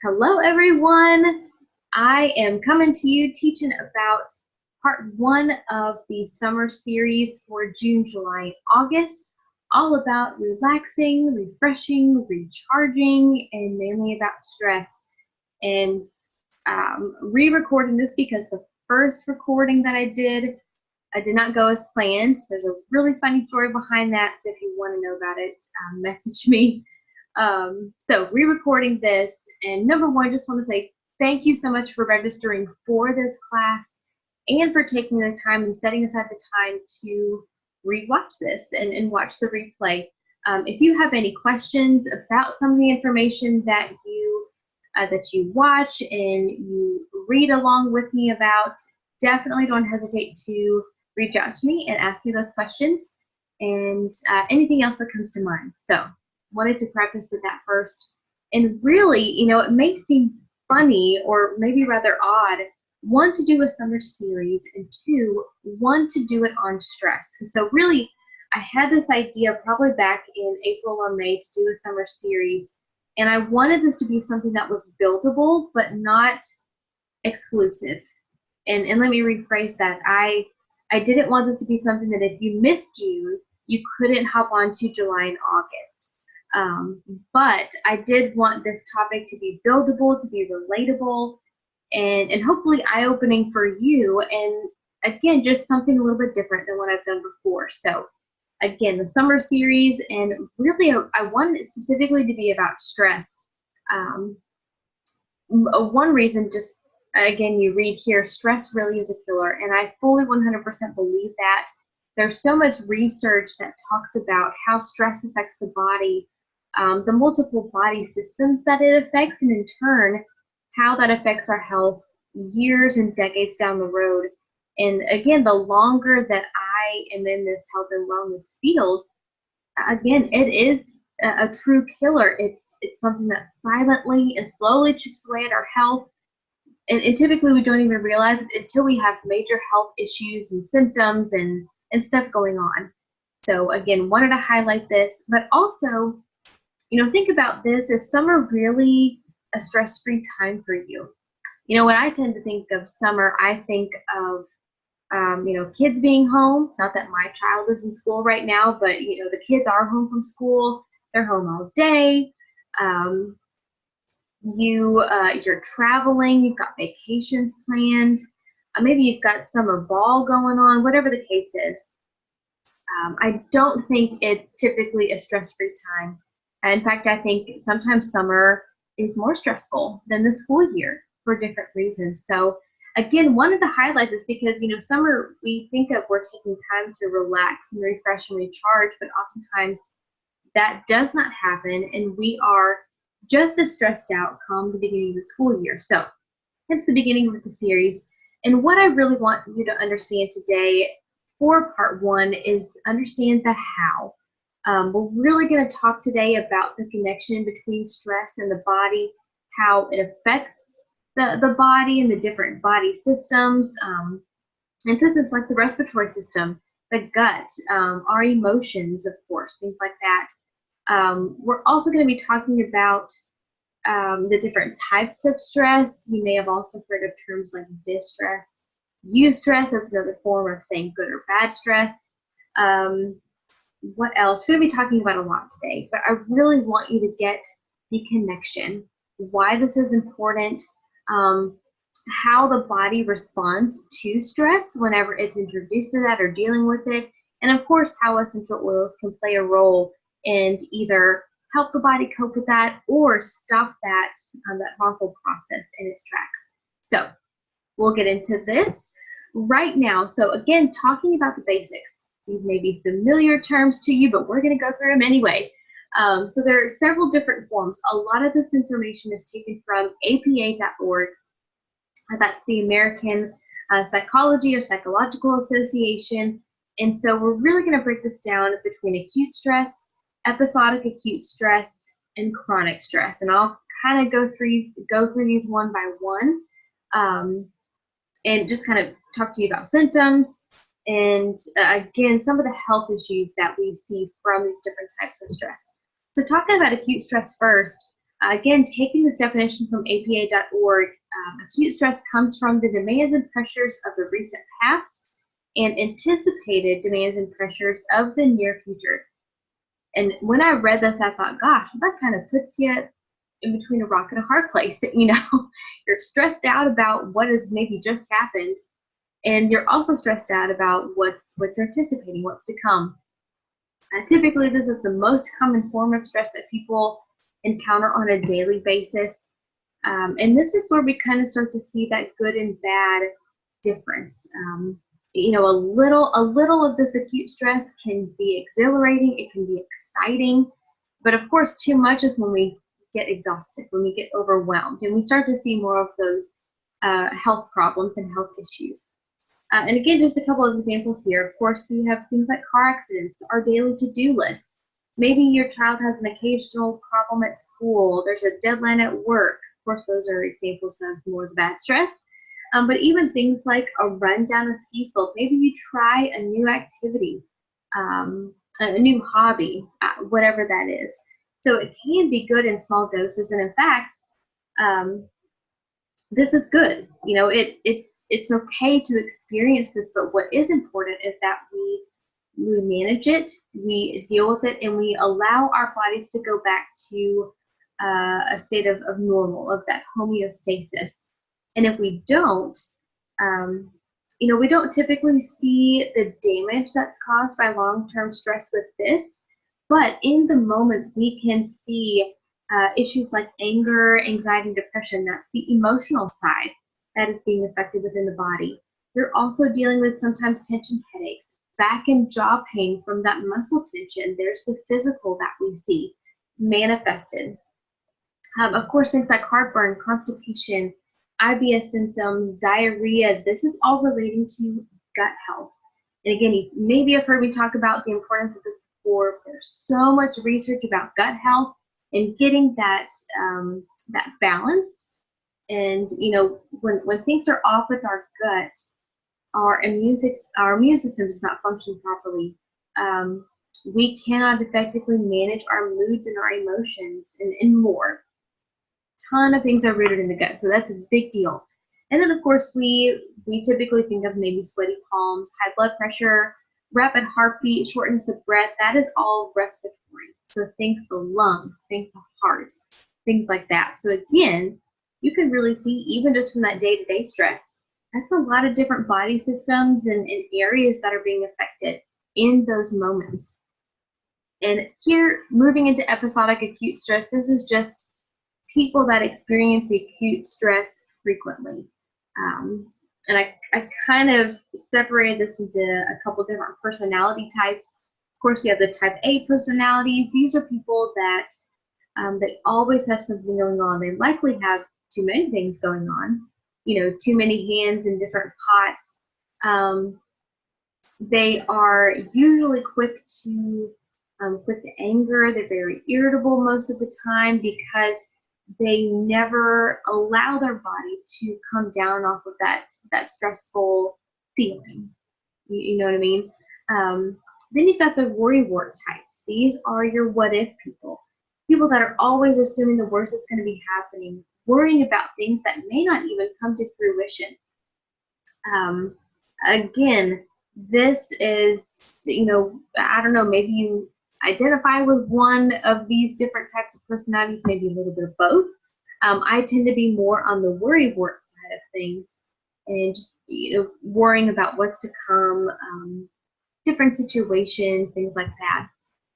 Hello, everyone. I am coming to you teaching about part one of the summer series for June, July, and August, all about relaxing, refreshing, recharging, and mainly about stress. And re-recording this because the first recording that I did not go as planned. There's a really funny story behind that, so if you want to know about it, message me. So re-recording this, and number one, just want to say thank you so much for registering for this class and for taking the time and setting aside the time to rewatch this and watch the replay. If you have any questions about some of the information that you watch and you read along with me about, definitely don't hesitate to reach out to me and ask me those questions and anything else that comes to mind. So wanted to preface with that first. And really, it may seem funny or maybe rather odd, one, to do a summer series, and two, one, to do it on stress. And so really, I had this idea probably back in April or May to do a summer series. And I wanted this to be something that was buildable, but not exclusive. And let me rephrase that. I didn't want this to be something that if you missed June, you couldn't hop on to July and August. But I did want this topic to be buildable, to be relatable, and hopefully eye-opening for you. And again, just something a little bit different than what I've done before. So again, the summer series, and really I wanted it specifically to be about stress. One reason, just again, you read here, stress really is a killer, and I fully 100% believe that. There's so much research that talks about how stress affects the body, the multiple body systems that it affects, and in turn, how that affects our health years and decades down the road. And again, the longer that I am in this health and wellness field, again, it is a true killer. It's something that silently and slowly chips away at our health. And typically we don't even realize it until we have major health issues and symptoms and stuff going on. So again, wanted to highlight this, but also, think about this. Is summer really a stress-free time for you? When I tend to think of summer, I think of kids being home. Not that my child is in school right now, but the kids are home from school. They're home all day. You're traveling. You've got vacations planned. Maybe you've got summer ball going on. Whatever the case is, I don't think it's typically a stress-free time. In fact, I think sometimes summer is more stressful than the school year for different reasons. So again, wanted to highlight this because, summer, we think of we're taking time to relax and refresh and recharge, but oftentimes that does not happen, and we are just as stressed out come the beginning of the school year. So hence the beginning of the series. And what I really want you to understand today for part one is understand the how. We're really going to talk today about the connection between stress and the body, how it affects the body and the different body systems, and systems like the respiratory system, the gut, our emotions, of course, things like that. We're also going to be talking about the different types of stress. You may have also heard of terms like distress, eustress. That's another form of saying good or bad stress. What else? We're going to be talking about a lot today, but I really want you to get the connection, why this is important, how the body responds to stress whenever it's introduced to that or dealing with it, and of course how essential oils can play a role in either help the body cope with that or stop that harmful process in its tracks. So we'll get into this right now. So again, talking about the basics. These may be familiar terms to you, but we're going to go through them anyway. So there are several different forms. A lot of this information is taken from pt.1. That's the American Psychology or Psychological Association. And so we're really going to break this down between acute stress, episodic acute stress, and chronic stress. And I'll kind of go through these one by one, and just kind of talk to you about symptoms, and again, some of the health issues that we see from these different types of stress. So talking about acute stress first, Again, taking this definition from ap.org, acute stress comes from the demands and pressures of the recent past and anticipated demands and pressures of the near future. And when I read this, I thought, gosh, that kind of puts you in between a rock and a hard place. You know, you're stressed out about what has maybe just happened, and you're also stressed out about what you're anticipating, what's to come. Typically, this is the most common form of stress that people encounter on a daily basis. And this is where we kind of start to see that good and bad difference. You know, a little of this acute stress can be exhilarating, it can be exciting, but of course, too much is when we get exhausted, when we get overwhelmed, and we start to see more of those health problems and health issues. And again, just a couple of examples here. Of course, we have things like car accidents, our daily to-do list. Maybe your child has an occasional problem at school. There's a deadline at work. Of course, those are examples of more of the bad stress. But even things like a run down a ski slope. Maybe you try a new activity, a new hobby, whatever that is. So it can be good in small doses. And in fact, this is good. You know, it's okay to experience this, but what is important is that we manage it, we deal with it, and we allow our bodies to go back to a state of normal, of that homeostasis. And if we don't, you know, we don't typically see the damage that's caused by long-term stress with this, but in the moment we can see issues like anger, anxiety, depression. That's the emotional side that is being affected within the body. You're also dealing with sometimes tension headaches, back and jaw pain from that muscle tension. There's the physical that we see manifested. Of course, things like heartburn, constipation, IBS symptoms, diarrhea, this is all relating to gut health. And again, you maybe have heard me talk about the importance of this before. There's so much research about gut health and getting that that balanced. And you know, when things are off with our gut, our immune system does not function properly. We cannot effectively manage our moods and our emotions and more. Ton of things are rooted in the gut, so that's a big deal. And then of course we typically think of maybe sweaty palms, high blood pressure, rapid heartbeat, shortness of breath. That is all respiratory. So think the lungs, think the heart, things like that. So again, you can really see even just from that day-to-day stress, that's a lot of different body systems and areas that are being affected in those moments. And here, moving into episodic acute stress, this is just people that experience acute stress frequently. And I kind of separated this into a couple different personality types. Of course, you have the type A personality. These are people that they always have something going on. They likely have too many things going on, you know, too many hands in different pots. They are usually quick to anger. They're very irritable most of the time because they never allow their body to come down off of that stressful feeling. You know what I mean? Then you've got the worrywart types. These are your what if people. People that are always assuming the worst is going to be happening, worrying about things that may not even come to fruition. Again, this is, you know, I don't know, maybe you identify with one of these different types of personalities, maybe a little bit of both. I tend to be more on the worrywart side of things and just, you know, worrying about what's to come, different situations, things like that.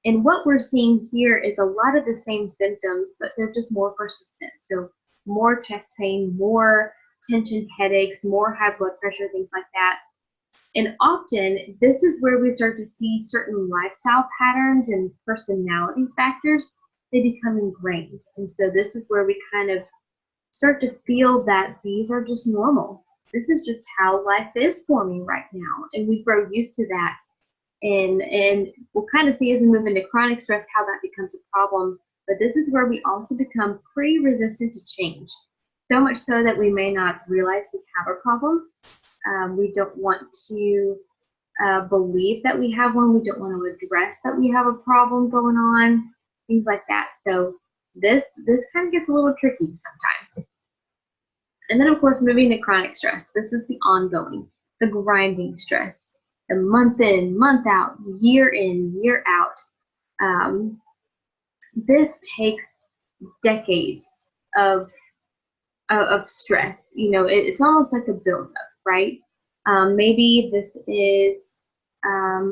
And what we're seeing here is a lot of the same symptoms, but they're just more persistent. So more chest pain, more tension headaches, more high blood pressure, things like that. And often, this is where we start to see certain lifestyle patterns and personality factors, they become ingrained. And so this is where we kind of start to feel that these are just normal. This is just how life is for me right now. And we grow used to that. And we'll kind of see as we move into chronic stress how that becomes a problem. But this is where we also become pretty resistant to change. So much so that we may not realize we have a problem. We don't want to believe that we have one. We don't want to address that we have a problem going on, things like that. So This kind of gets a little tricky sometimes. And then, of course, moving to chronic stress. This is the ongoing, the grinding stress, the month in, month out, year in, year out. This takes decades of stress. It's almost like a buildup, right? Maybe this is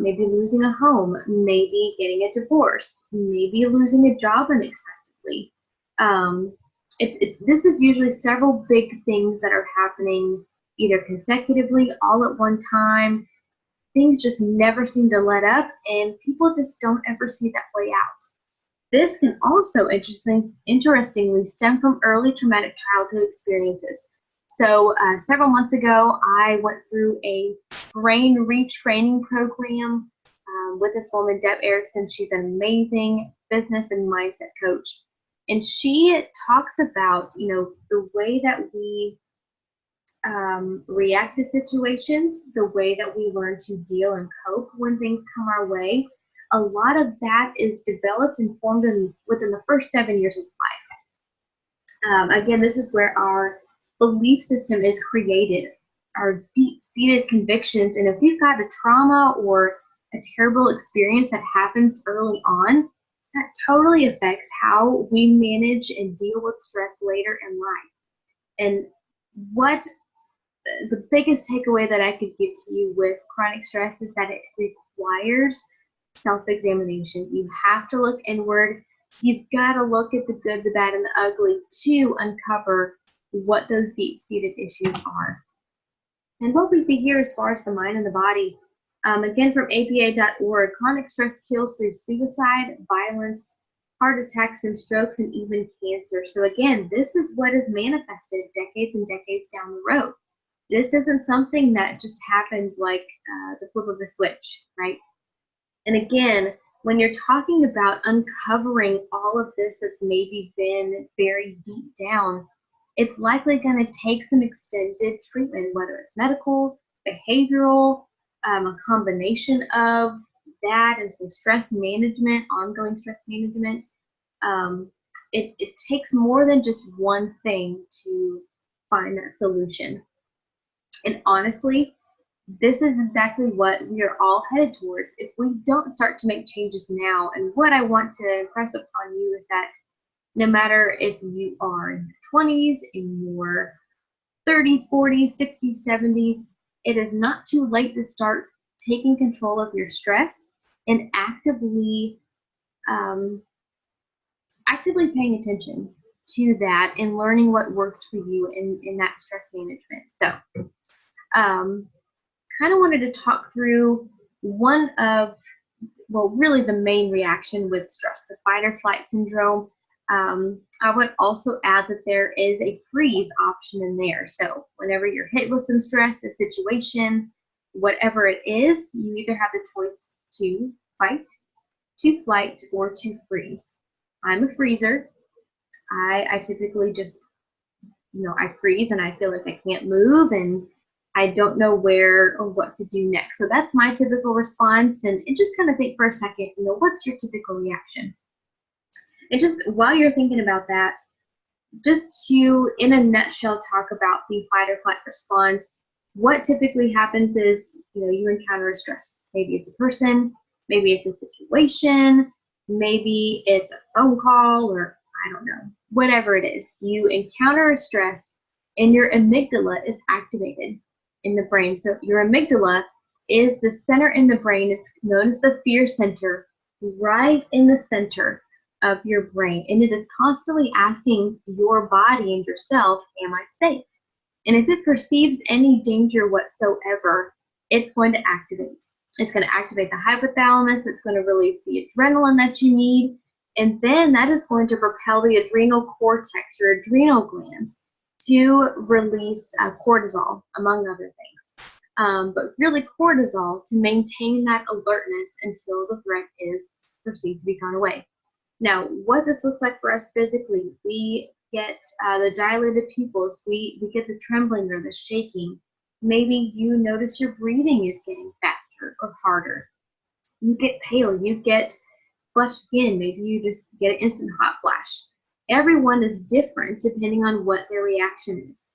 maybe losing a home, maybe getting a divorce, maybe losing a job unexpectedly. This is usually several big things that are happening either consecutively, all at one time. Things just never seem to let up, and people just don't ever see that play out. This can also interestingly stem from early traumatic childhood experiences. So several months ago, I went through a brain retraining program with this woman, Deb Erickson. She's an amazing business and mindset coach. And she talks about, the way that we react to situations, the way that we learn to deal and cope when things come our way. A lot of that is developed and formed within the first 7 years of life. Again, this is where our belief system is created, our deep-seated convictions. And if we've got a trauma or a terrible experience that happens early on, that totally affects how we manage and deal with stress later in life. And what the biggest takeaway that I could give to you with chronic stress is that it requires self-examination. You have to look inward. You've got to look at the good, the bad, and the ugly to uncover what those deep-seated issues are. And what we see here as far as the mind and the body, again from pt.1, chronic stress kills through suicide, violence, heart attacks and strokes, and even cancer. So again, this is what is manifested decades and decades down the road. This isn't something that just happens like the flip of a switch, right? And again, when you're talking about uncovering all of this that's maybe been buried deep down, it's likely going to take some extended treatment, whether it's medical, behavioral, a combination of that and some stress management, ongoing stress management. It takes more than just one thing to find that solution. And honestly, this is exactly what we are all headed towards if we don't start to make changes now. And what I want to impress upon you is that no matter if you are in your 20s, in your 30s, 40s, 60s, 70s, it is not too late to start taking control of your stress and actively paying attention to that and learning what works for you in that stress management. So kind of wanted to talk through one of, really the main reaction with stress, the fight or flight syndrome. I would also add that there is a freeze option in there. So whenever you're hit with some stress, a situation, whatever it is, you either have the choice to fight, to flight, or to freeze. I'm a freezer. I typically just, I freeze and I feel like I can't move and I don't know where or what to do next. So that's my typical response. And just kind of think for a second, what's your typical reaction? And just while you're thinking about that, just to, in a nutshell, talk about the fight or flight response, what typically happens is, you encounter a stress. Maybe it's a person, maybe it's a situation, maybe it's a phone call, or I don't know, whatever it is. You encounter a stress and your amygdala is activated in the brain. So your amygdala is the center in the brain. It's known as the fear center, right in the center of your brain. And it is constantly asking your body and yourself, am I safe? And if it perceives any danger whatsoever, it's going to activate. It's going to activate the hypothalamus. It's going to release the adrenaline that you need. And then that is going to propel the adrenal cortex, your adrenal glands, to release cortisol, among other things. But really cortisol to maintain that alertness until the threat is perceived to be gone away. Now, what this looks like for us physically, we get the dilated pupils, we get the trembling or the shaking. Maybe you notice your breathing is getting faster or harder. You get pale, you get flushed skin, maybe you just get an instant hot flash. everyone is different depending on what their reaction is.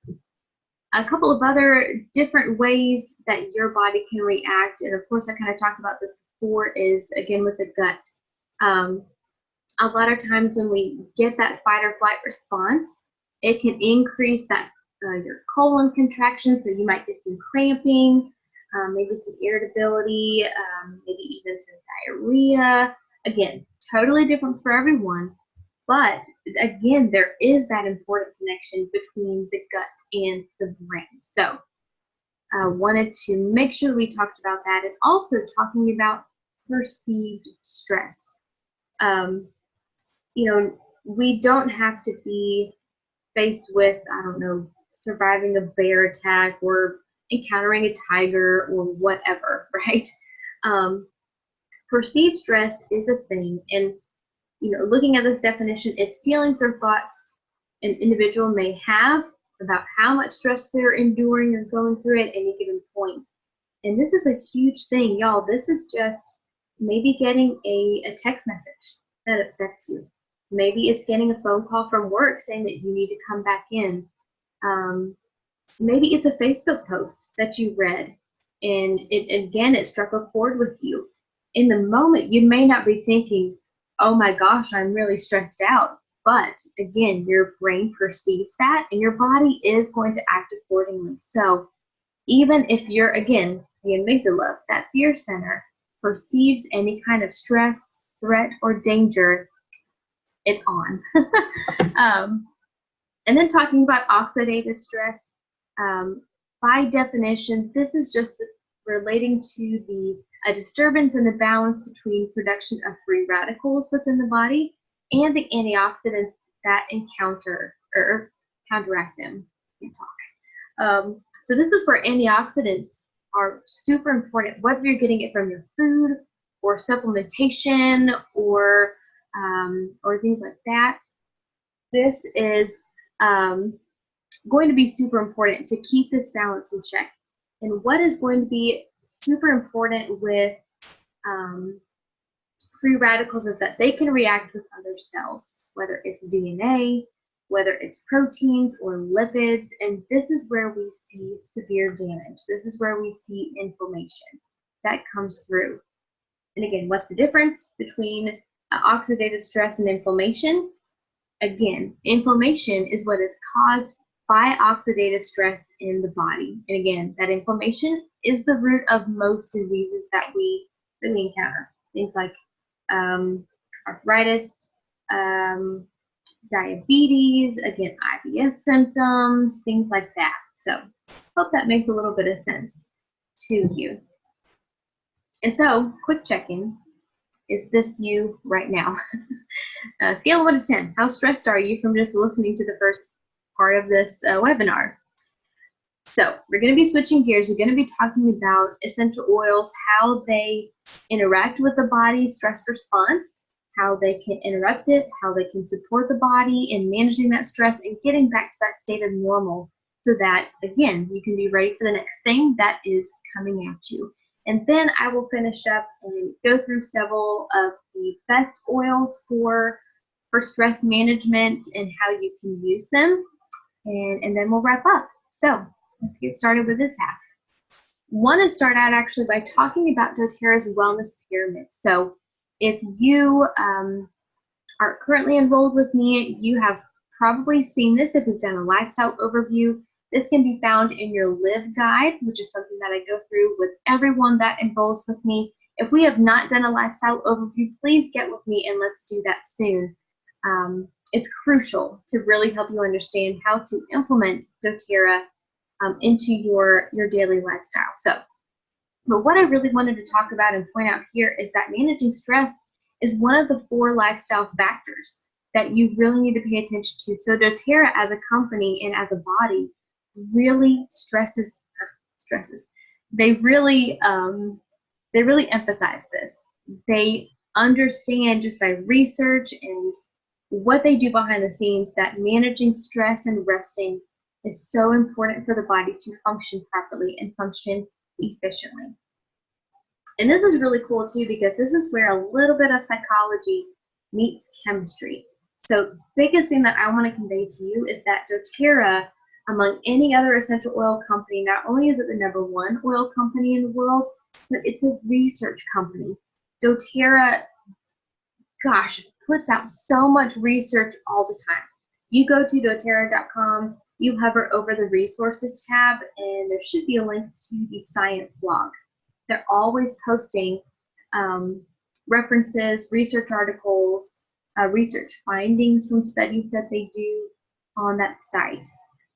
A couple of other different ways that your body can react, and of course I kind of talked about this before, is again with the gut. A lot of times when we get that fight or flight response, it can increase that your colon contraction, so you might get some cramping, maybe some irritability, maybe even some diarrhea. Again, totally different for everyone, but again, there is that important connection between the gut and the brain. So I wanted to make sure we talked about that, and also talking about perceived stress. You know, we don't have to be faced with, I don't know, surviving a bear attack or encountering a tiger or whatever, right? Perceived stress is a thing, and looking at this definition, it's feelings or thoughts an individual may have about how much stress they're enduring or going through at any given point. And this is a huge thing, y'all. This is just maybe getting a text message that upsets you. Maybe it's getting a phone call from work saying that you need to come back in. Maybe it's a Facebook post that you read, and it struck a chord with you. In the moment, you may not be thinking, oh my gosh, I'm really stressed out. But again, your brain perceives that, and your body is going to act accordingly. So even if you're, again, the amygdala, that fear center, perceives any kind of stress, threat, or danger, it's on. And then talking about oxidative stress, by definition, this is just relating to a disturbance in the balance between production of free radicals within the body and the antioxidants that encounter or counteract them. Can't talk. So this is where antioxidants are super important, whether you're getting it from your food or supplementation or things like that. This is going to be super important to keep this balance in check. And what is going to be super important with free radicals is that they can react with other cells, whether it's DNA, whether it's proteins or lipids, and this is where we see severe damage. This is where we see inflammation that comes through. And again, what's the difference between oxidative stress and inflammation? Again, inflammation is what is caused by oxidative stress in the body. And again, that inflammation is the root of most diseases that we encounter. Things like arthritis, diabetes, again, IBS symptoms, things like that. So hope that makes a little bit of sense to you. And so, quick check-in. Is this you right now? Scale of 1 to 10. How stressed are you from just listening to the first part of this webinar? So we're going to be switching gears. We're going to be talking about essential oils, how they interact with the body's stress response, how they can interrupt it, how they can support the body in managing that stress and getting back to that state of normal so that, again, you can be ready for the next thing that is coming at you. And then I will finish up and go through several of the best oils for stress management and how you can use them. And then we'll wrap up. So let's get started with this half. Want to start out actually by talking about doTERRA's wellness pyramid. So if you are currently enrolled with me, you have probably seen this if we've done a lifestyle overview. This can be found in your Live Guide, which is something that I go through with everyone that enrolls with me. If we have not done a lifestyle overview, please get with me and let's do that soon. It's crucial to really help you understand how to implement doTERRA into your daily lifestyle. So, but what I really wanted to talk about and point out here is that managing stress is one of the 4 lifestyle factors that you really need to pay attention to. So doTERRA as a company and as a body really stresses. They really emphasize this. They understand just by research and what they do behind the scenes that managing stress and resting is so important for the body to function properly and function efficiently. And this is really cool too, because this is where a little bit of psychology meets chemistry. So biggest thing that I want to convey to you is that doTERRA, among any other essential oil company, not only is it the #1 oil company in the world, but it's a research company. doTERRA, gosh, puts out so much research all the time. You go to doTERRA.com, you hover over the resources tab, and there should be a link to the science blog. They're always posting references, research articles, research findings from studies that they do on that site.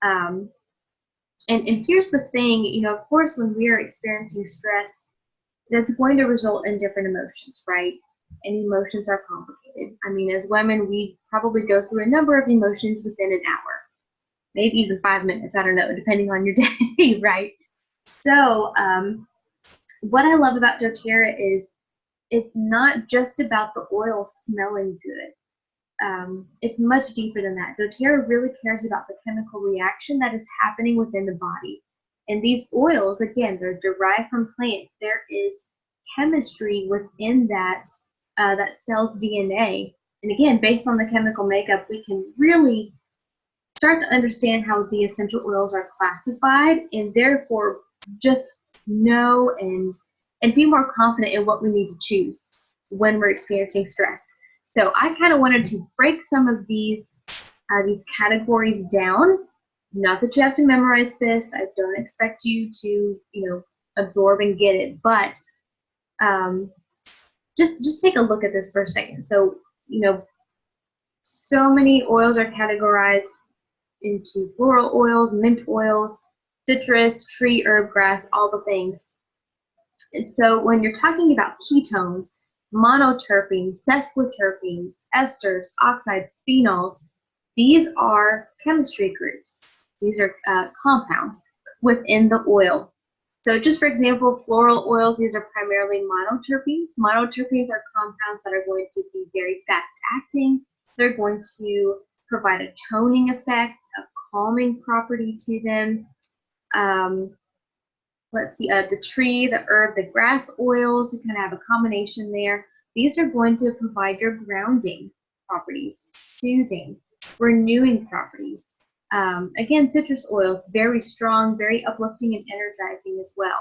And here's the thing, you know, of course, when we are experiencing stress, that's going to result in different emotions, right? And emotions are complicated. I mean, as women, we probably go through a number of emotions within an hour, maybe even 5 minutes, I don't know, depending on your day, right? So what I love about doTERRA is it's not just about the oil smelling good. It's much deeper than that. doTERRA really cares about the chemical reaction that is happening within the body. And these oils, again, they're derived from plants. There is chemistry within that cell's DNA. And again, based on the chemical makeup, we can really start to understand how the essential oils are classified, and therefore just know and be more confident in what we need to choose when we're experiencing stress. So I kind of wanted to break some of these categories down. Not that you have to memorize this. I don't expect you to, you know, absorb and get it, but just take a look at this for a second. So, you know, so many oils are categorized into floral oils, mint oils, citrus, tree, herb, grass, all the things. And so when you're talking about ketones, monoterpenes, sesquiterpenes, esters, oxides, phenols, these are chemistry groups. These are compounds within the oil. So just for example, floral oils, these are primarily monoterpenes. Monoterpenes are compounds that are going to be very fast acting. They're going to provide a toning effect, a calming property to them. Let's see, the tree, the herb, the grass oils, you kind of have a combination there. These are going to provide your grounding properties, soothing, renewing properties. Again, citrus oils, very strong, very uplifting and energizing as well.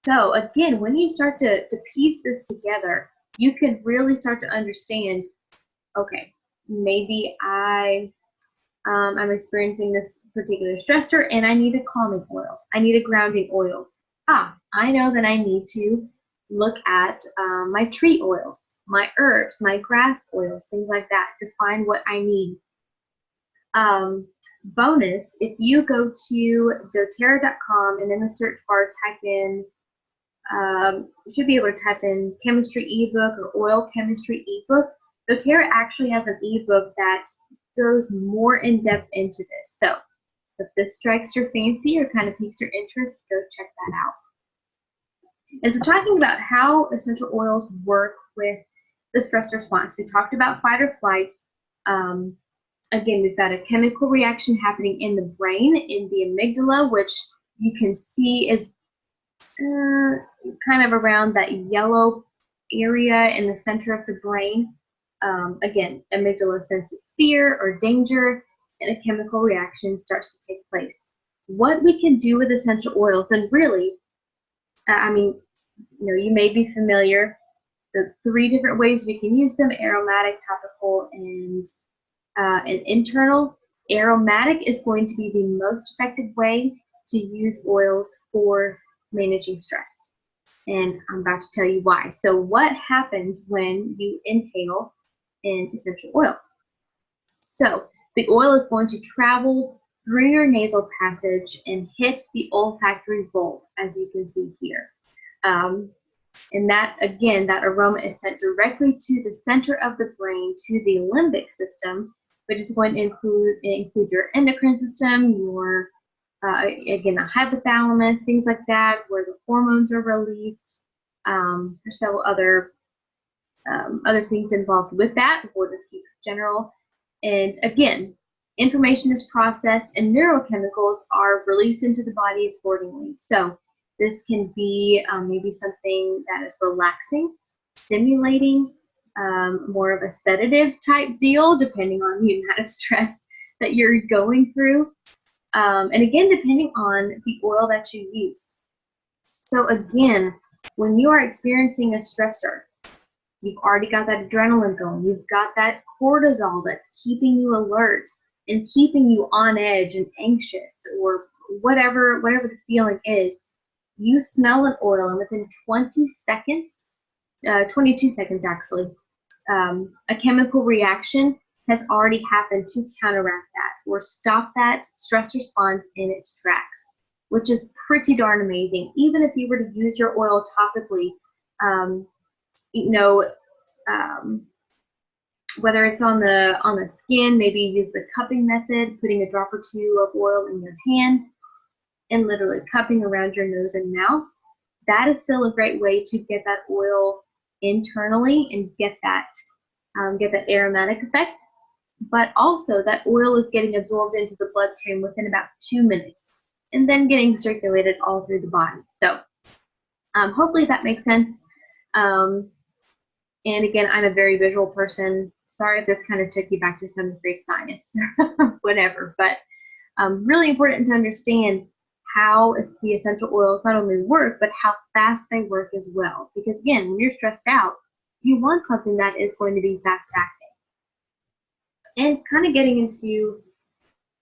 So again, when you start to piece this together, you can really start to understand, okay, maybe I'm experiencing this particular stressor and I need a calming oil. I need a grounding oil. I know that I need to look at my tree oils, my herbs, my grass oils, things like that to find what I need. Bonus, if you go to doTERRA.com and in the search bar type in, you should be able to type in chemistry ebook or oil chemistry ebook. doTERRA actually has an ebook that goes more in depth into this. So if this strikes your fancy or kind of piques your interest, go check that out. And so talking about how essential oils work with the stress response, we talked about fight or flight. Again, we've got a chemical reaction happening in the brain, in the amygdala, which you can see is kind of around that yellow area in the center of the brain. Again, amygdala senses fear or danger, and a chemical reaction starts to take place. What we can do with essential oils, and really, I mean, you know, you may be familiar, the 3 different ways we can use them: aromatic, topical, and internal. Aromatic is going to be the most effective way to use oils for managing stress. And I'm about to tell you why. So what happens when you inhale an essential oil? So the oil is going to travel through your nasal passage and hit the olfactory bulb, as you can see here. And that, again, that aroma is sent directly to the center of the brain, to the limbic system, which is going to include your endocrine system, your, again, the hypothalamus, things like that, where the hormones are released. There's several other things involved with that. We'll just keep it general. And again, information is processed and neurochemicals are released into the body accordingly. So this can be maybe something that is relaxing, stimulating, more of a sedative type deal, depending on the amount of stress that you're going through. And again, depending on the oil that you use. So again, when you are experiencing a stressor, you've already got that adrenaline going, you've got that cortisol that's keeping you alert and keeping you on edge and anxious, or whatever the feeling is. You smell an oil, and within 20 seconds, 22 seconds actually, a chemical reaction has already happened to counteract that or stop that stress response in its tracks, which is pretty darn amazing. Even if you were to use your oil topically, you know, whether it's on the skin, maybe use the cupping method, putting a drop or two of oil in your hand and literally cupping around your nose and mouth. That is still a great way to get that oil internally and get that aromatic effect. But also that oil is getting absorbed into the bloodstream within about 2 minutes and then getting circulated all through the body. So hopefully that makes sense. And again, I'm a very visual person. Sorry if this kind of took you back to some Greek science, whatever, but really important to understand how the essential oils not only work, but how fast they work as well. Because again, when you're stressed out, you want something that is going to be fast acting. And kind of getting into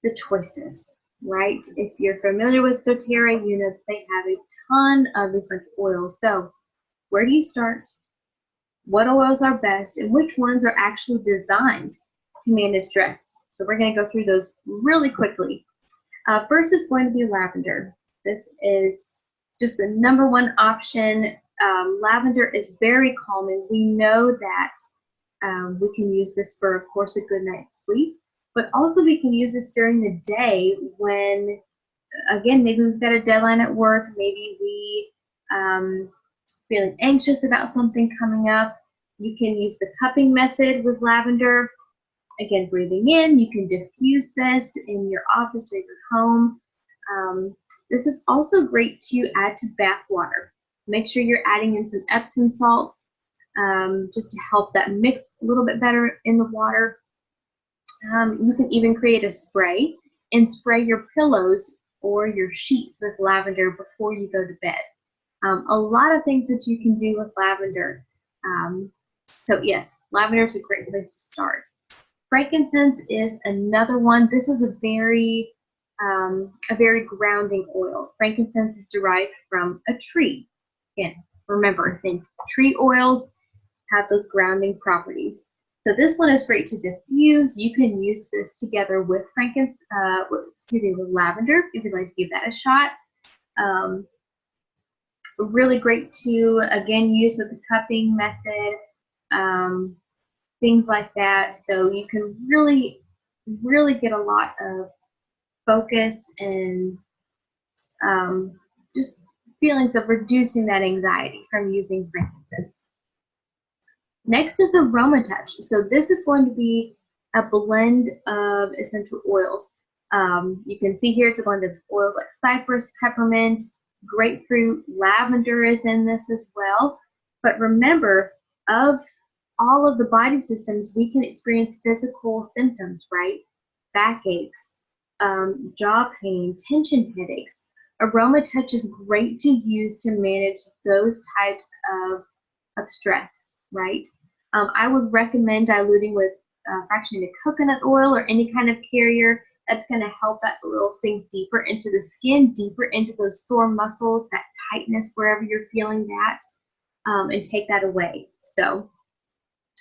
the choices, right? If you're familiar with doTERRA, you know that they have a ton of essential oils. So where do you start? What oils are best, and which ones are actually designed to manage stress? So we're going to go through those really quickly. First is going to be lavender. This is just the #1 option. Lavender is very calming. We know that we can use this for, of course, a good night's sleep, but also we can use this during the day when, again, maybe we've got a deadline at work, maybe we feeling anxious about something coming up. You can use the cupping method with lavender. Again, breathing in, you can diffuse this in your office or your home. This is also great to add to bath water. Make sure you're adding in some Epsom salts just to help that mix a little bit better in the water. You can even create a spray and spray your pillows or your sheets with lavender before you go to bed. A lot of things that you can do with lavender. So yes, lavender is a great place to start. Frankincense is another one. This is a very grounding oil. Frankincense is derived from a tree. Again, remember, think tree oils have those grounding properties. So this one is great to diffuse. You can use this together with with lavender if you'd like to give that a shot. Really great to, again, use with the cupping method, things like that. So you can really get a lot of focus and just feelings of reducing that anxiety from using frankincense. Next is Aroma Touch. So this is going to be a blend of essential oils. You can see here it's a blend of oils like cypress, peppermint, grapefruit, lavender is in this as well. But remember, of all of the body systems, we can experience physical symptoms, right? Backaches, jaw pain, tension headaches. Aroma Touch is great to use to manage those types of stress, right? I would recommend diluting with fractionated coconut oil or any kind of carrier. That's going to help that oil sink deeper into the skin, deeper into those sore muscles, that tightness wherever you're feeling that, and take that away. So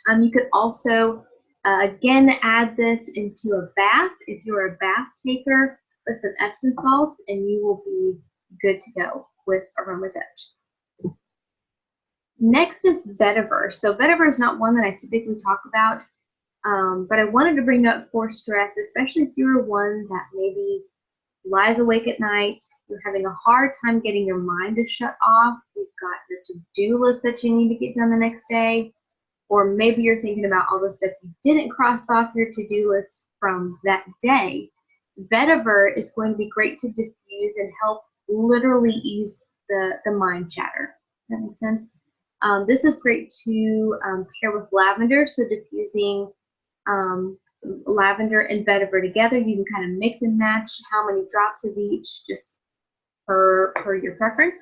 you could also, again, add this into a bath. If you're a bath taker, with some Epsom salts, and you will be good to go with Aroma Touch. Next is vetiver. So vetiver is not one that I typically talk about, but I wanted to bring up for stress, especially if you're one that maybe lies awake at night, you're having a hard time getting your mind to shut off, you've got your to-do list that you need to get done the next day, or maybe you're thinking about all the stuff you didn't cross off your to-do list from that day. Vetiver is going to be great to diffuse and help literally ease the mind chatter. Does that make sense? This is great to pair with lavender, so diffusing lavender and vetiver together. You can kind of mix and match how many drops of each, just per your preference.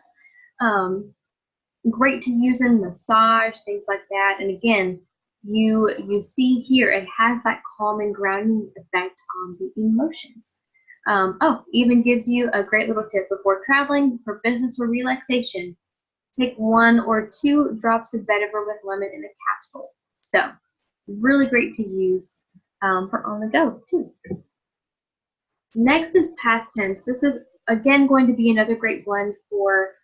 Great to use in massage, things like that. And again, you see here, it has that calming, grounding effect on the emotions. Oh, even gives you a great little tip before traveling for business or relaxation. Take 1 or 2 drops of vetiver with lemon in a capsule. So really great to use for on the go too. Next is past tense. This is again going to be another great blend for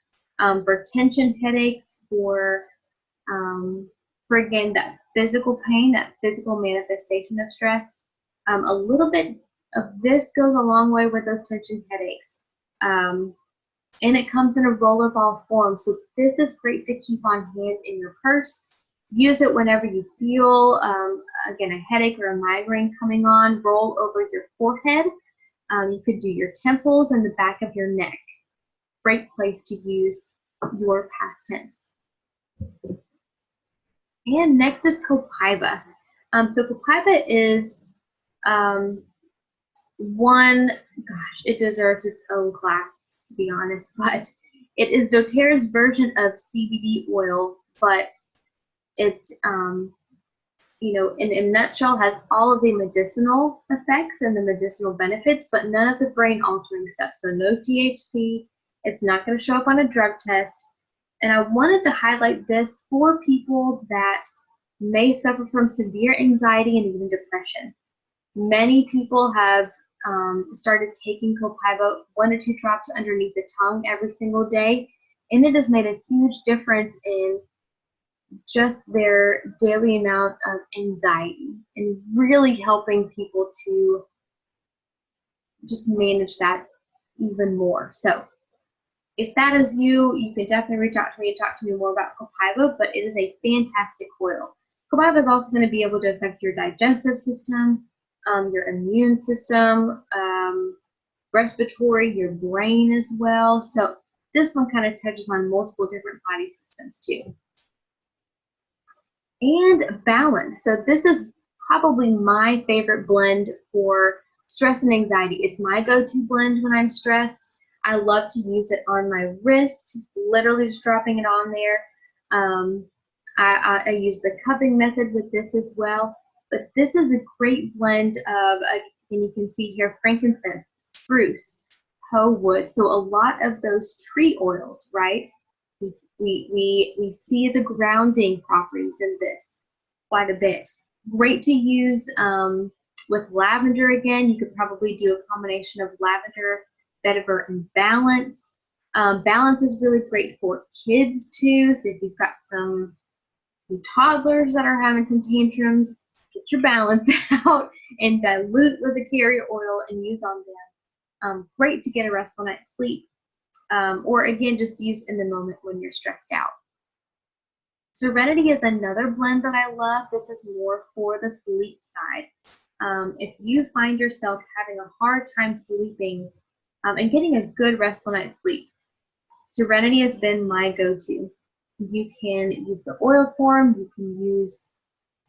tension headaches, for again that physical pain, that physical manifestation of stress. A little bit of this goes a long way with those tension headaches. And it comes in a rollerball form, so this is great to keep on hand in your purse. Use it whenever you feel, again, a headache or a migraine coming on. Roll over your forehead. You could do your temples and the back of your neck. Great place to use your past tense. And next is copaiba. So copaiba is it deserves its own class, to be honest, but it is doTERRA's version of CBD oil, but it, in a nutshell, has all of the medicinal effects and the medicinal benefits, but none of the brain altering stuff. So no THC, it's not going to show up on a drug test. And I wanted to highlight this for people that may suffer from severe anxiety and even depression. Many people have started taking copaiba 1 or 2 drops underneath the tongue every single day, and it has made a huge difference in just their daily amount of anxiety and really helping people to just manage that even more. So if that is you, you can definitely reach out to me and talk to me more about copaiba, but it is a fantastic oil. Copaiba is also going to be able to affect your digestive system, your immune system, respiratory, your brain as well. So this one kind of touches on multiple different body systems too. And balance. So this is probably my favorite blend for stress and anxiety. It's my go-to blend when I'm stressed. I love to use it on my wrist, literally just dropping it on there. I use the cupping method with this as well. But this is a great blend of, and you can see here, frankincense, spruce, hoe wood. So a lot of those tree oils, right? We see the grounding properties in this quite a bit. Great to use with lavender again. You could probably do a combination of lavender, vetiver, and balance. Balance is really great for kids too. So if you've got some toddlers that are having some tantrums, get your balance out and dilute with the carrier oil and use on them. Great to get a restful night's sleep. Or again, just use in the moment when you're stressed out. Serenity is another blend that I love. This is more for the sleep side. If you find yourself having a hard time sleeping and getting a good restful night's sleep, Serenity has been my go-to. You can use the oil form. You can use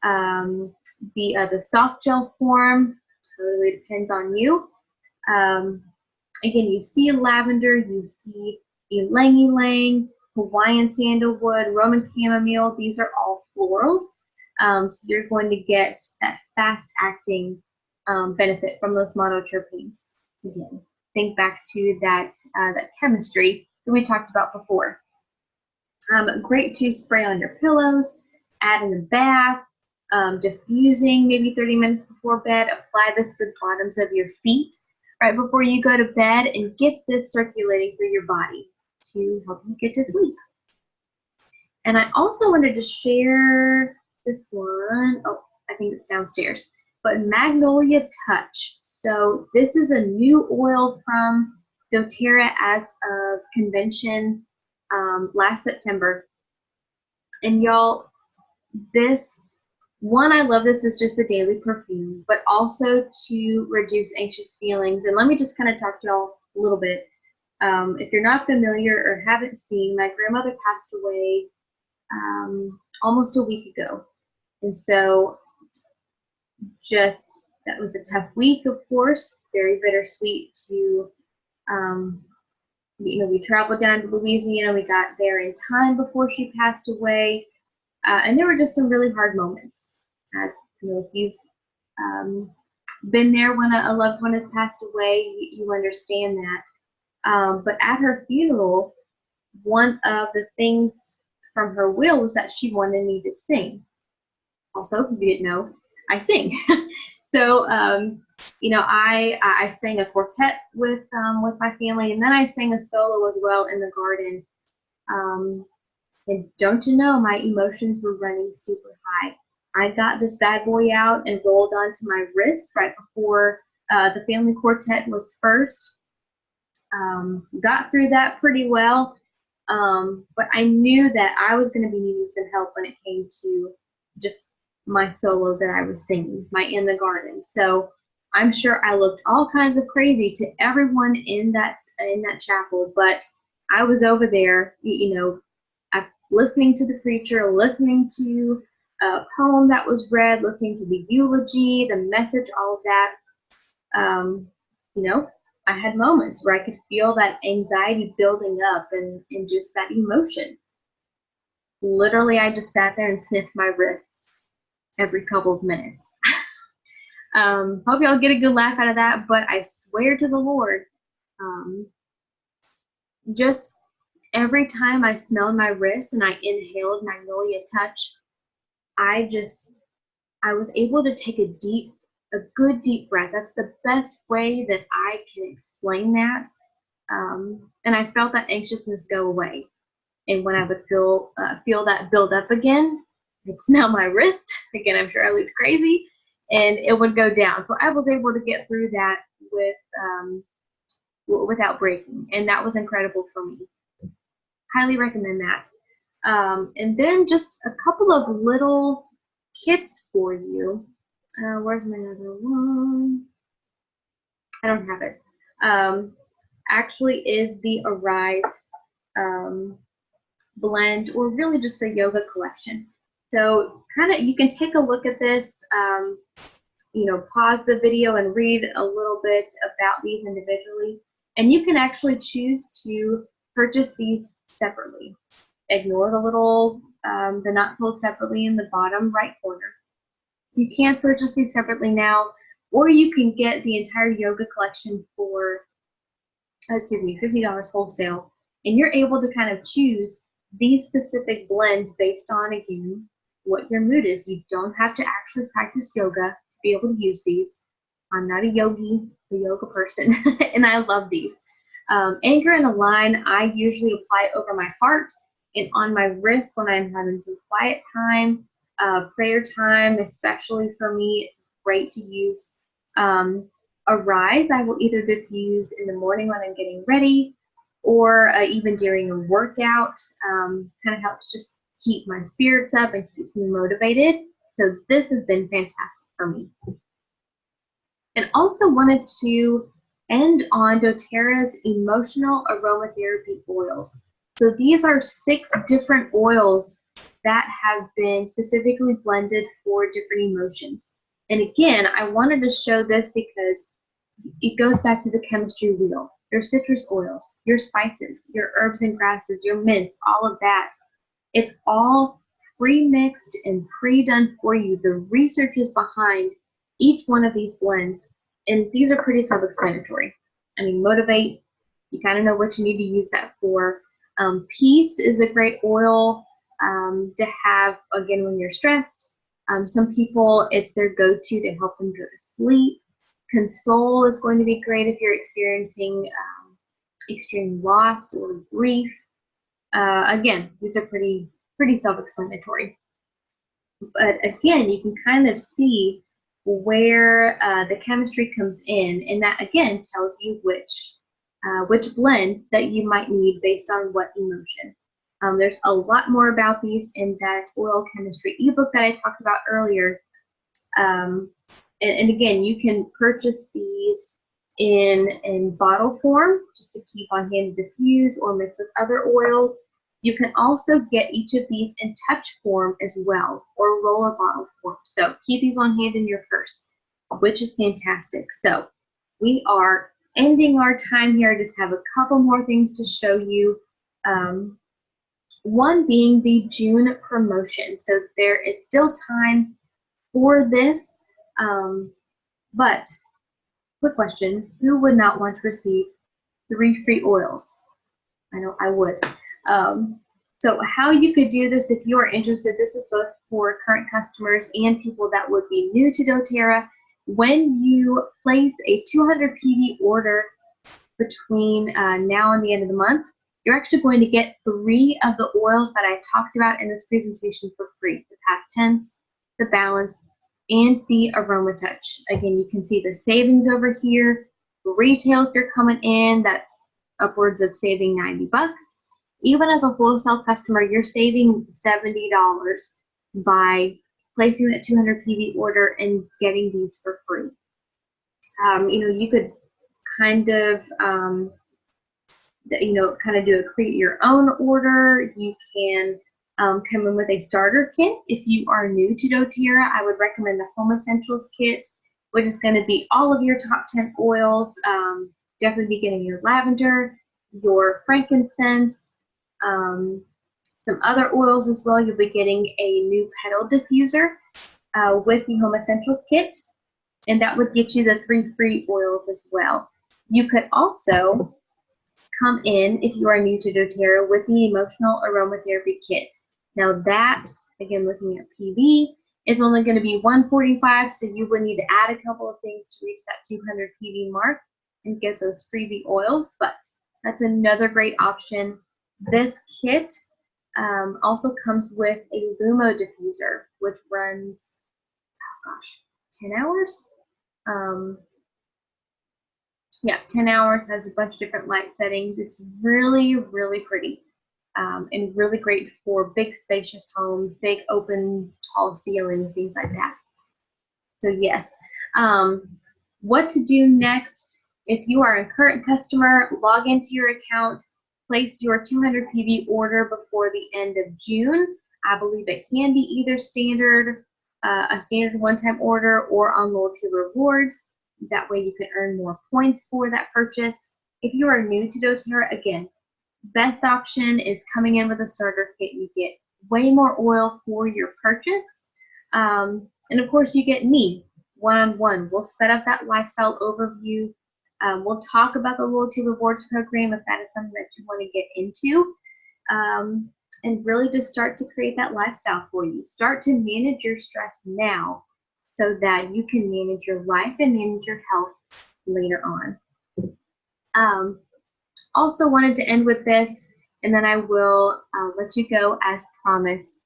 the soft gel form. Totally depends on you. Again, you see lavender, you see ylang ylang, Hawaiian sandalwood, Roman chamomile. These are all florals. So you're going to get that fast-acting benefit from those monoterpenes. Again, think back to that chemistry that we talked about before. Great to spray on your pillows, add in the bath, diffusing maybe 30 minutes before bed. Apply this to the bottoms of your feet right before you go to bed and get this circulating through your body to help you get to sleep. And I also wanted to share this one. Oh, I think it's downstairs. But Magnolia Touch. So this is a new oil from doTERRA as of convention last September. And y'all, this one, I love this as just the daily perfume, but also to reduce anxious feelings. And let me just kind of talk to y'all a little bit. If you're not familiar or haven't seen, my grandmother passed away almost a week ago. And so just, that was a tough week, of course, very bittersweet to, we traveled down to Louisiana. We got there in time before she passed away. And there were just some really hard moments. As if you've been there when a loved one has passed away, you understand that. But at her funeral, one of the things from her will was that she wanted me to sing. Also, if you didn't know, I sing. So, I sang a quartet with my family, and then I sang a solo as well in the garden. And don't you know, my emotions were running super high. I got this bad boy out and rolled onto my wrist right before the family quartet was first. Got through that pretty well, but I knew that I was going to be needing some help when it came to just my solo that I was singing, my In the Garden. So I'm sure I looked all kinds of crazy to everyone in that chapel, but I was over there, listening to the preacher, listening to a poem that was read, listening to the eulogy, the message, all of that. I had moments where I could feel that anxiety building up and just that emotion. Literally, I just sat there and sniffed my wrists every couple of minutes. Hope y'all get a good laugh out of that, but I swear to the Lord, just every time I smelled my wrist and I inhaled Magnolia Touch, I was able to take a good deep breath. That's the best way that I can explain that. And I felt that anxiousness go away. And when I would feel that build up again, I'd smell my wrist. Again, I'm sure I looked crazy, and it would go down. So I was able to get through that without breaking, and that was incredible for me. Highly recommend that. And then just a couple of little kits for you. Where's my other one? I don't have it. Actually is the Arise blend, or really just the yoga collection. So you can take a look at this, pause the video and read a little bit about these individually. And you can actually choose to purchase these separately. Ignore the little, the not sold separately in the bottom right corner. You can purchase these separately now, or you can get the entire yoga collection for, $50 wholesale. And you're able to kind of choose these specific blends based on, again, what your mood is. You don't have to actually practice yoga to be able to use these. I'm not a yoga person, and I love these. Anchor and Align, I usually apply over my heart and on my wrist when I'm having some quiet time, prayer time, especially for me. It's great to use. Arise, I will either diffuse in the morning when I'm getting ready, or even during a workout. Kind of helps just keep my spirits up and keeps me motivated. So this has been fantastic for me. And also wanted to end on doTERRA's emotional aromatherapy oils. So these are 6 different oils that have been specifically blended for different emotions. And again, I wanted to show this because it goes back to the chemistry wheel. Your citrus oils, your spices, your herbs and grasses, your mints, all of that. It's all pre-mixed and pre-done for you. The research is behind each one of these blends, and these are pretty self-explanatory. Motivate, you kind of know what you need to use that for. Peace is a great oil to have, again, when you're stressed. Some people, it's their go-to to help them go to sleep. Console is going to be great if you're experiencing extreme loss or grief. Again, these are pretty self-explanatory. But again, you can kind of see where the chemistry comes in, and that again tells you which blend that you might need based on what emotion. There's a lot more about these in that oil chemistry ebook that I talked about earlier. And again, you can purchase these in bottle form just to keep on hand to diffuse or mix with other oils. You can also get each of these in touch form as well, or roller bottle form. So keep these on hand in your purse, which is fantastic. So we are ending our time here. I just have a couple more things to show you. One being the June promotion. So there is still time for this, but quick question, who would not want to receive 3 free oils? I know I would. So how you could do this if you are interested, this is both for current customers and people that would be new to doTERRA. When you place a 200 PV order between now and the end of the month, you're actually going to get 3 of the oils that I talked about in this presentation for free: the past tense, the balance, and the aroma touch. Again, you can see the savings over here. Retail, if you're coming in, that's upwards of saving 90 bucks. Even as a wholesale customer, you're saving $70 by placing that 200 PV order and getting these for free. You could kind of do a create your own order. You can come in with a starter kit. If you are new to doTERRA, I would recommend the Home Essentials kit, which is going to be all of your top 10 oils. Definitely be getting your lavender, your frankincense, some other oils as well. You'll be getting a new petal diffuser with the Home Essentials kit, and that would get you the 3 free oils as well. You could also come in, if you are new to doTERRA, with the Emotional Aromatherapy Kit. Now that, again, looking at PV, is only going to be $145, so you would need to add a couple of things to reach that 200 PV mark and get those freebie oils, but that's another great option. This kit also comes with a Lumo diffuser, which runs, 10 hours? Yeah, 10 hours, has a bunch of different light settings. It's really, really pretty and really great for big spacious homes, big open tall ceilings, things like that. So yes, what to do next? If you are a current customer, log into your account, place your 200 PV order before the end of June. I believe it can be either standard, a standard one-time order, or on loyalty rewards. That way you can earn more points for that purchase. If you are new to doTERRA, again, best option is coming in with a starter kit. You get way more oil for your purchase. And of course, you get me one-on-one. We'll set up that lifestyle overview. We'll talk about the loyalty rewards program if that is something that you want to get into. And really just start to create that lifestyle for you. Start to manage your stress now so that you can manage your life and manage your health later on. Also wanted to end with this, and then I will let you go as promised.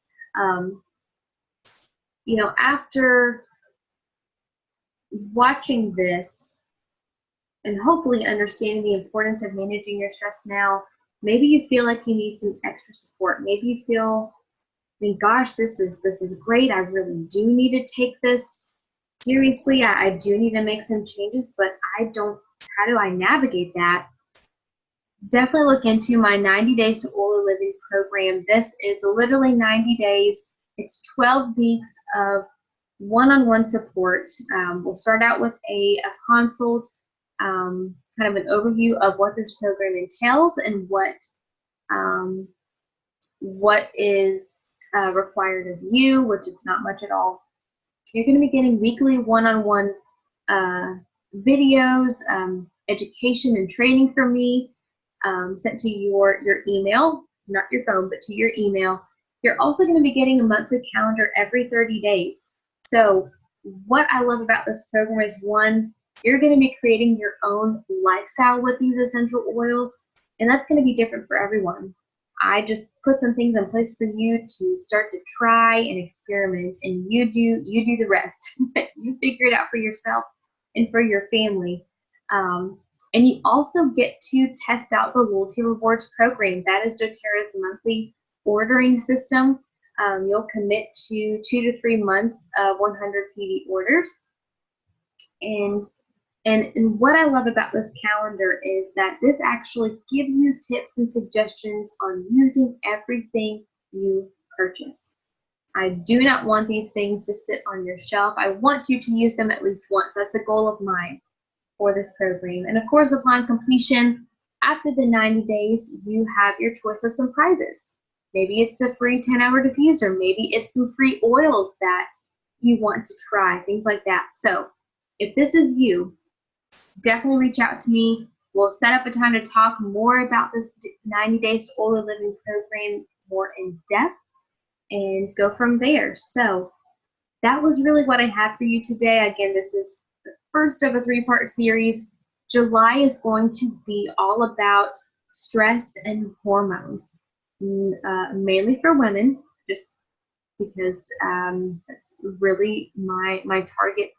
After watching this and hopefully understanding the importance of managing your stress now, maybe you feel like you need some extra support. Maybe you feel, gosh, this is great. I really do need to take this seriously. I do need to make some changes, but how do I navigate that? Definitely look into my 90 Days to Oily Living program. This is literally 90 days. It's 12 weeks of one-on-one support. We'll start out with a consult, kind of an overview of what this program entails and what is required of you, which is not much at all. You're going to be getting weekly one-on-one videos, education and training from me, sent to your email, not your phone, but to your email. You're also going to be getting a monthly calendar every 30 days. So what I love about this program is, one, you're going to be creating your own lifestyle with these essential oils, and that's going to be different for everyone. I just put some things in place for you to start to try and experiment, and you do the rest. You figure it out for yourself and for your family. And you also get to test out the loyalty rewards program. That is doTERRA's monthly ordering system. You'll commit to 2 to 3 months of 100 PV orders, and And what I love about this calendar is that this actually gives you tips and suggestions on using everything you purchase. I do not want these things to sit on your shelf. I want you to use them at least once. That's a goal of mine for this program. And of course, upon completion, after the 90 days, you have your choice of some prizes. Maybe it's a free 10-hour diffuser. Maybe it's some free oils that you want to try, things like that. So if this is you, definitely reach out to me. We'll set up a time to talk more about this 90 Days to Older Living program more in depth and go from there. So that was really what I had for you today. Again, this is the first of a 3-part series. July is going to be all about stress and hormones, mainly for women, just because that's really my target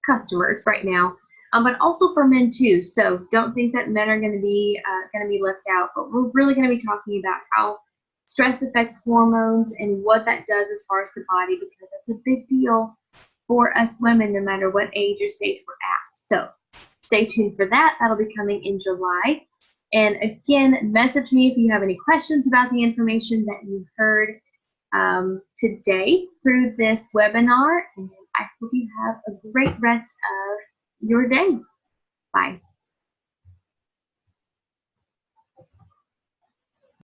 customers right now, but also for men too. So don't think that men are going to be left out. But we're really going to be talking about how stress affects hormones and what that does as far as the body, because that's a big deal for us women, no matter what age or stage we're at. So stay tuned for that. That'll be coming in July. And again, message me if you have any questions about the information that you heard today through this webinar. And I hope you have a great rest of your day. Bye.